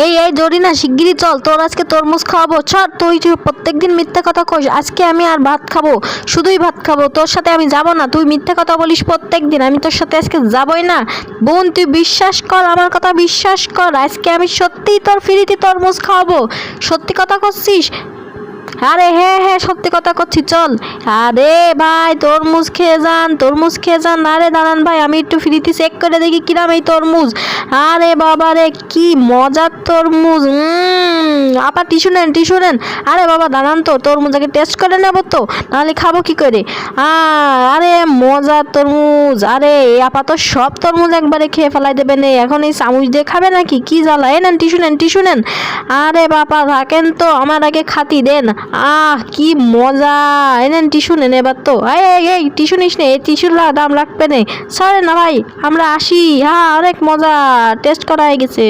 এই জরিনা, শিগগিরই চল, তোর আজকে তরমুজ খাওয়াবো। চল, তুই প্রত্যেকদিন মিথ্যা কথা কইস, আজকে আমি আর ভাত খাবো, শুধুই ভাত খাবো, তোর সাথে আমি যাব না। তুই মিথ্যা কথা বলিস প্রত্যেকদিন, আমি তোর সাথে আজকে যাবই না। বোন, তুই বিশ্বাস কর, আমার কথা বিশ্বাস কর, আজকে আমি সত্যিই তোর ফ্রিতে তরমুজ খাওয়াবো। সত্যি কথা করছিস? আরে হ্যাঁ হ্যাঁ, সত্যি কথা করছি, চল। আরে ভাই, তরমুজ খেয়ে যান, তরমুজ খেয়ে যান। আরে দাঁড়ান ভাই, আমি একটু ফ্রিতে চেক করে দেখি কিরাম এই তরমুজ। আরে বাবা রে, কি মজার তরমুজ। আপা টিস্যু নেন, টিস্যু নেন। আরে বাবা দাঁড়ান তো, তরমুজ আগে টেস্ট করে নেব তো, নাহলে খাবো কি করে। আরে মজার তরমুজ। আরে আপা তো সব তরমুজ একবারে খেয়ে ফেলাই দেবেন, এখন এই চামচ দিয়ে খাবে নাকি? কি জ্বালা। নেন টিস্যু নেন, টিস্যু নেন। আরে বাবা থাকেন তো, আমার আগে খাতি দেন। কি মজা। এনেন টিস্যু নেন এবার তো। এই টিস্যু নিস নে, এই টিস্যুর দাম লাগবে না। সরে না ভাই, আমরা আসি। অনেক মজা, টেস্ট করা হয়ে গেছে।